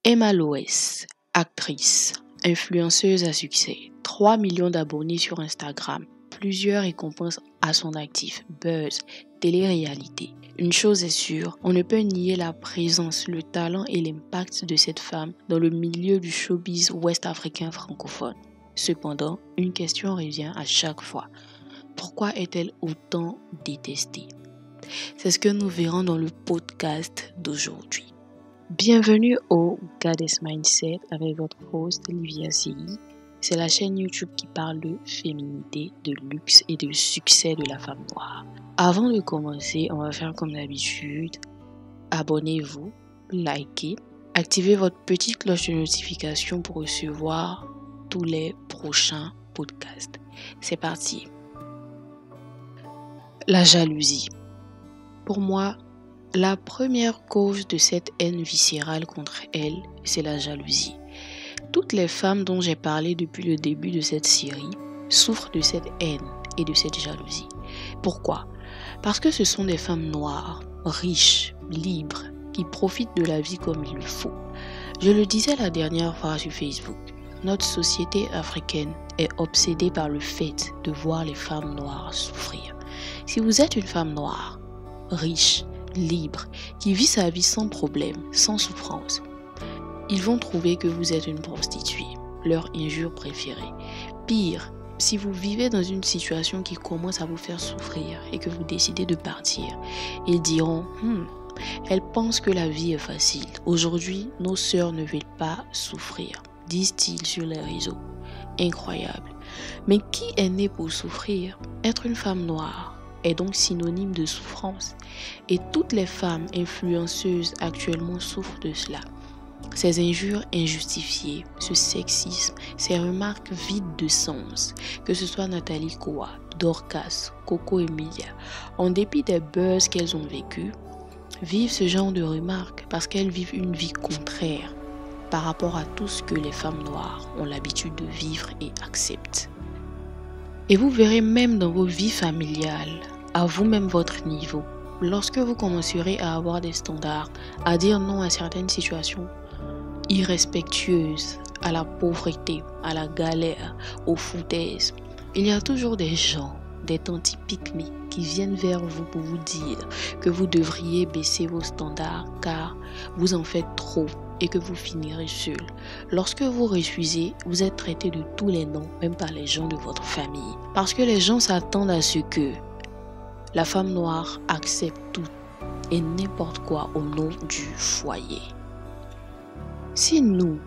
Emma Loès, actrice, influenceuse à succès, 3 millions d'abonnés sur Instagram, plusieurs récompenses à son actif, buzz, télé-réalité. Une chose est sûre, on ne peut nier la présence, le talent et l'impact de cette femme dans le milieu du showbiz ouest-africain francophone. Cependant, une question revient à chaque fois. Pourquoi est-elle autant détestée? C'est ce que nous verrons dans le podcast d'aujourd'hui. Bienvenue au Goddess Mindset avec votre host Livia CI. C'est la chaîne YouTube qui parle de féminité, de luxe et de succès de la femme noire. Avant de commencer, on va faire comme d'habitude. Abonnez-vous, likez, activez votre petite cloche de notification pour recevoir tous les prochains podcasts. C'est parti. La jalousie. Pour moi, la première cause de cette haine viscérale contre elle, c'est la jalousie. Toutes les femmes dont j'ai parlé depuis le début de cette série souffrent de cette haine et de cette jalousie. Pourquoi? Parce que ce sont des femmes noires, riches, libres, qui profitent de la vie comme il le faut. Je le disais la dernière fois sur Facebook, notre société africaine est obsédée par le fait de voir les femmes noires souffrir. Si vous êtes une femme noire, riche, libre, qui vit sa vie sans problème, sans souffrance, ils vont trouver que vous êtes une prostituée, leur injure préférée. Pire, si vous vivez dans une situation qui commence à vous faire souffrir et que vous décidez de partir, ils diront « Elle pense que la vie est facile. Aujourd'hui, nos sœurs ne veulent pas souffrir », disent-ils sur les réseaux. Incroyable. Mais qui est né pour souffrir? Être une femme noire est donc synonyme de souffrance. Et toutes les femmes influenceuses actuellement souffrent de cela. Ces injures injustifiées, ce sexisme, ces remarques vides de sens, que ce soit Nathalie Koa, Dorcas, Coco Emilia, en dépit des buzz qu'elles ont vécus, vivent ce genre de remarques parce qu'elles vivent une vie contraire par rapport à tout ce que les femmes noires ont l'habitude de vivre et acceptent. Et vous verrez même dans vos vies familiales, à vous-même votre niveau, lorsque vous commencerez à avoir des standards, à dire non à certaines situations irrespectueuses, à la pauvreté, à la galère, aux foutaises, il y a toujours des gens, des tantes pick-me qui viennent vers vous pour vous dire que vous devriez baisser vos standards car vous en faites trop et que vous finirez seul. Lorsque vous refusez, vous êtes traité de tous les noms, même par les gens de votre famille. Parce que les gens s'attendent à ce que la femme noire accepte tout et n'importe quoi au nom du foyer. Si nous,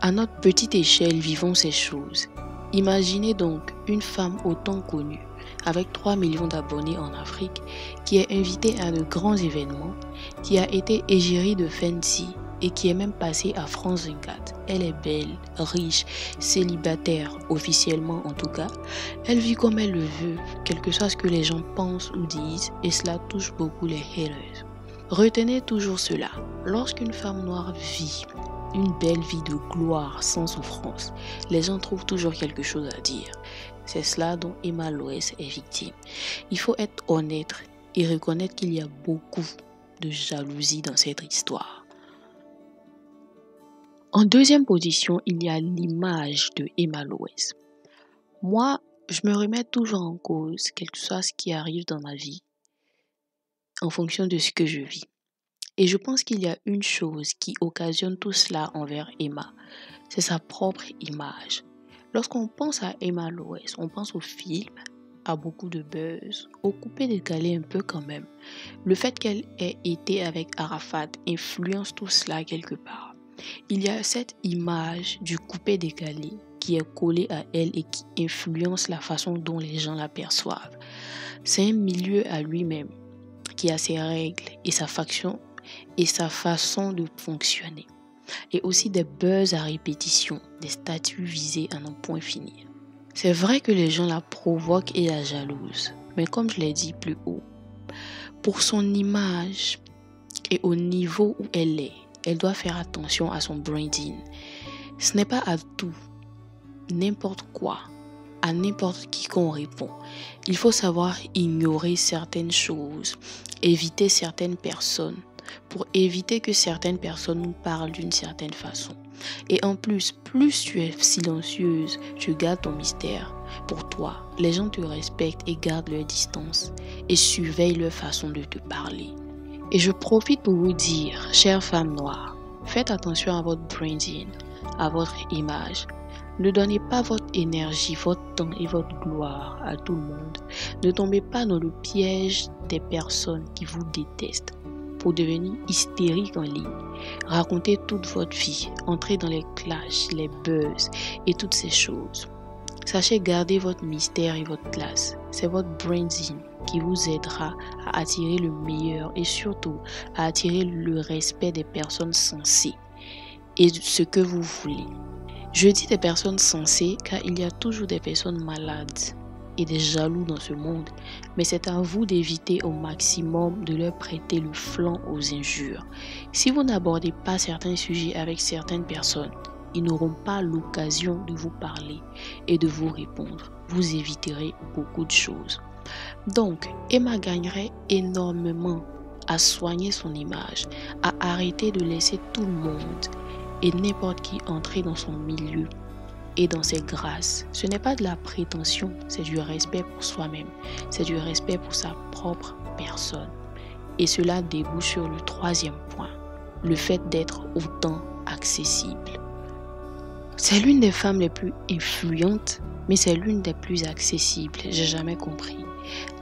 à notre petite échelle, vivons ces choses, imaginez donc une femme autant connue, avec 3 millions d'abonnés en Afrique, qui est invitée à de grands événements, qui a été égérie de Fenty et qui est même passée à France 24. Elle est belle, riche, célibataire, officiellement en tout cas. Elle vit comme elle le veut, quel que soit ce que les gens pensent ou disent, et cela touche beaucoup les haters. Retenez toujours cela, lorsqu'une femme noire vit une belle vie de gloire sans souffrance, les gens trouvent toujours quelque chose à dire. C'est cela dont Emma Loès est victime. Il faut être honnête et reconnaître qu'il y a beaucoup de jalousie dans cette histoire. En deuxième position, il y a l'image de Emma Loès. Moi, je me remets toujours en cause, quel que soit ce qui arrive dans ma vie, en fonction de ce que je vis. Et je pense qu'il y a une chose qui occasionne tout cela envers Emma, c'est sa propre image. Lorsqu'on pense à Emma Loès, on pense au film, à beaucoup de buzz, au coupé décalé un peu quand même. Le fait qu'elle ait été avec Arafat influence tout cela quelque part. Il y a cette image du coupé décalé qui est collée à elle et qui influence la façon dont les gens la perçoivent. C'est un milieu à lui-même qui a ses règles et sa façon de fonctionner. Et aussi des buzz à répétition, des statuts visés à n'en point finir. C'est vrai que les gens la provoquent et la jalousent, mais comme je l'ai dit plus haut, pour son image et au niveau où elle est, elle doit faire attention à son branding. Ce n'est pas à tout, n'importe quoi, à n'importe qui qu'on répond. Il faut savoir ignorer certaines choses, éviter certaines personnes. pour éviter que certaines personnes nous parlent d'une certaine façon. Et en plus tu es silencieuse, tu gardes ton mystère. Pour toi, les gens te respectent et gardent leur distance et surveillent leur façon de te parler. Et je profite pour vous dire, chères femmes noires, faites attention à votre branding, à votre image. Ne donnez pas votre énergie, votre temps et votre gloire à tout le monde. Ne tombez pas dans le piège des personnes qui vous détestent pour devenir hystérique en ligne. Racontez toute votre vie, entrez dans les clashs, les buzz et toutes ces choses. Sachez garder votre mystère et votre classe. C'est votre branding qui vous aidera à attirer le meilleur et surtout à attirer le respect des personnes sensées et ce que vous voulez. Je dis des personnes sensées car il y a toujours des personnes malades et des jaloux dans ce monde, mais c'est à vous d'éviter au maximum de leur prêter le flanc aux injures. Si vous n'abordez pas certains sujets avec certaines personnes, ils n'auront pas l'occasion de vous parler et de vous répondre. Vous éviterez beaucoup de choses. Donc, Emma gagnerait énormément à soigner son image, à arrêter de laisser tout le monde et n'importe qui entrer dans son milieu et dans ses grâces. Ce n'est pas de la prétention, c'est du respect pour soi-même, c'est du respect pour sa propre personne. Et cela débouche sur le troisième point, le fait d'être autant accessible. C'est l'une des femmes les plus influentes, mais c'est l'une des plus accessibles, j'ai jamais compris.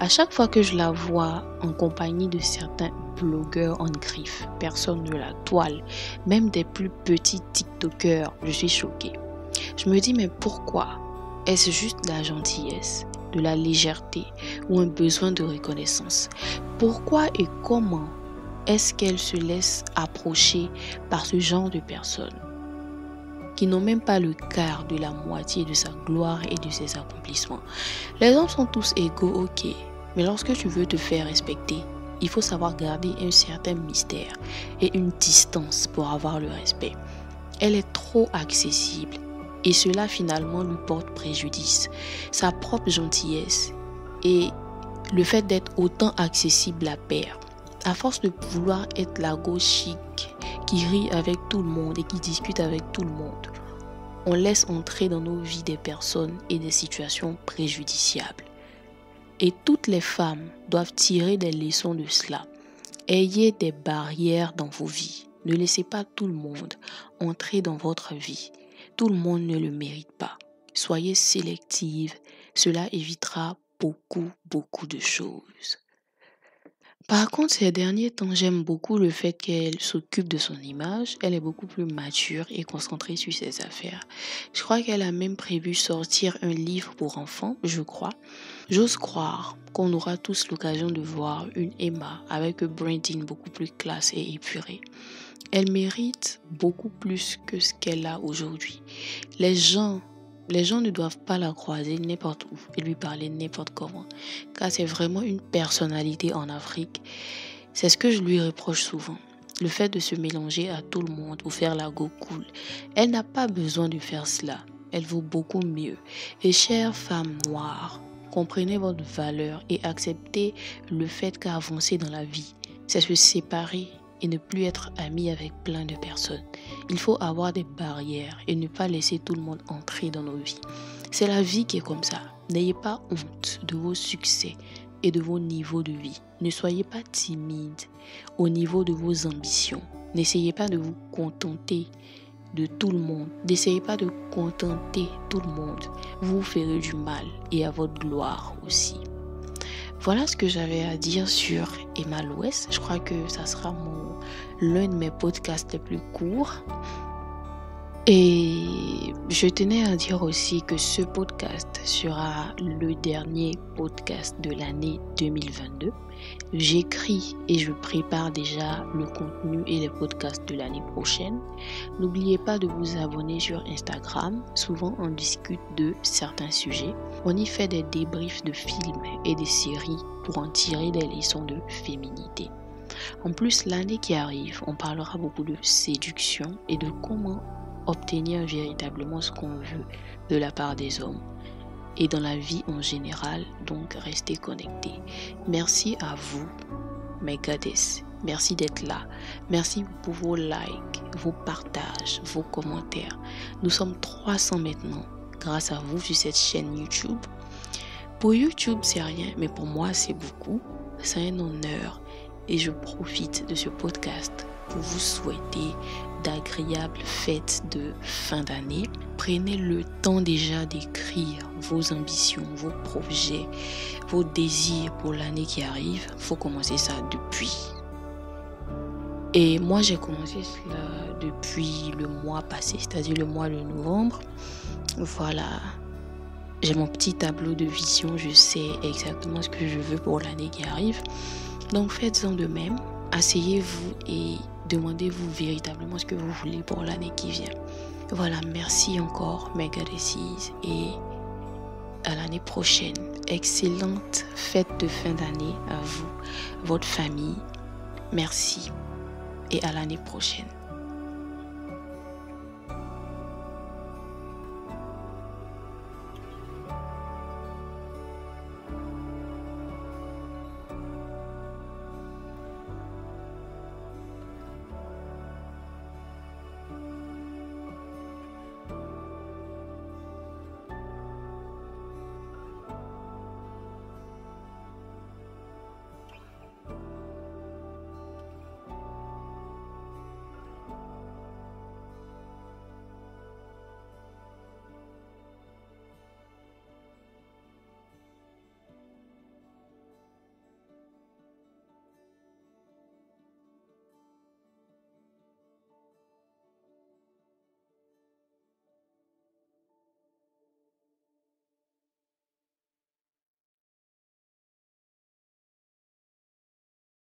À chaque fois que je la vois en compagnie de certains blogueurs en griffe, personne de la toile, même des plus petits TikTokers, je suis choquée. Je me dis, mais pourquoi? Est-ce juste de la gentillesse, de la légèreté ou un besoin de reconnaissance? Pourquoi et comment est-ce qu'elle se laisse approcher par ce genre de personnes qui n'ont même pas le quart de la moitié de sa gloire et de ses accomplissements? Les hommes sont tous égaux, ok, mais lorsque tu veux te faire respecter, il faut savoir garder un certain mystère et une distance pour avoir le respect. Elle est trop accessible et cela finalement lui porte préjudice. Sa propre gentillesse et le fait d'être autant accessible la perd. À force de vouloir être la go chic qui rit avec tout le monde et qui discute avec tout le monde, on laisse entrer dans nos vies des personnes et des situations préjudiciables. Et toutes les femmes doivent tirer des leçons de cela. Ayez des barrières dans vos vies. Ne laissez pas tout le monde entrer dans votre vie. Tout le monde ne le mérite pas. Soyez sélective. Cela évitera beaucoup de choses. Par contre, ces derniers temps, j'aime beaucoup le fait qu'elle s'occupe de son image. Elle est beaucoup plus mature et concentrée sur ses affaires. Je crois qu'elle a même prévu sortir un livre pour enfants, je crois. J'ose croire qu'on aura tous l'occasion de voir une Emma avec un branding beaucoup plus classe et épuré. Elle mérite beaucoup plus que ce qu'elle a aujourd'hui. Les gens ne doivent pas la croiser n'importe où et lui parler n'importe comment, car c'est vraiment une personnalité en Afrique. C'est ce que je lui reproche souvent, le fait de se mélanger à tout le monde ou faire la go cool. Elle n'a pas besoin de faire cela, elle vaut beaucoup mieux. Et chères femmes noires, comprenez votre valeur et acceptez le fait qu'avancer dans la vie, c'est se séparer et ne plus être ami avec plein de personnes. Il faut avoir des barrières et ne pas laisser tout le monde entrer dans nos vies. C'est la vie qui est comme ça. N'ayez pas honte de vos succès et de vos niveaux de vie. Ne soyez pas timide au niveau de vos ambitions. N'essayez pas de vous contenter de tout le monde. N'essayez pas de contenter tout le monde. Vous ferez du mal et à votre gloire aussi. Voilà ce que j'avais à dire sur Emma Louès. Je crois que ça sera l'un de mes podcasts les plus courts. Et je tenais à dire aussi que ce podcast sera le dernier podcast de l'année 2022. J'écris et je prépare déjà le contenu et les podcasts de l'année prochaine. N'oubliez pas de vous abonner sur Instagram. Souvent, on discute de certains sujets. On y fait des débriefs de films et des séries pour en tirer des leçons de féminité. En plus, l'année qui arrive, on parlera beaucoup de séduction et de comment obtenir véritablement ce qu'on veut de la part des hommes et dans la vie en général, donc restez connectés. Merci à vous, mes goddesses, Merci d'être là. Merci pour vos likes, vos partages, vos commentaires. Nous sommes 300 maintenant grâce à vous sur cette chaîne YouTube. Pour YouTube, c'est rien, mais pour moi, c'est beaucoup. C'est un honneur et je profite de ce podcast pour vous souhaiter d'agréables fêtes de fin d'année. Prenez le temps déjà d'écrire vos ambitions, vos projets, vos désirs pour l'année qui arrive. Il faut commencer ça depuis. Et moi, j'ai commencé cela depuis le mois passé, c'est-à-dire le mois de novembre. Voilà. J'ai mon petit tableau de vision, je sais exactement ce que je veux pour l'année qui arrive. Donc faites-en de même, asseyez-vous et demandez-vous véritablement ce que vous voulez pour l'année qui vient. Voilà, merci encore mes goddesses et à l'année prochaine. Excellente fête de fin d'année à vous, votre famille. Merci et à l'année prochaine.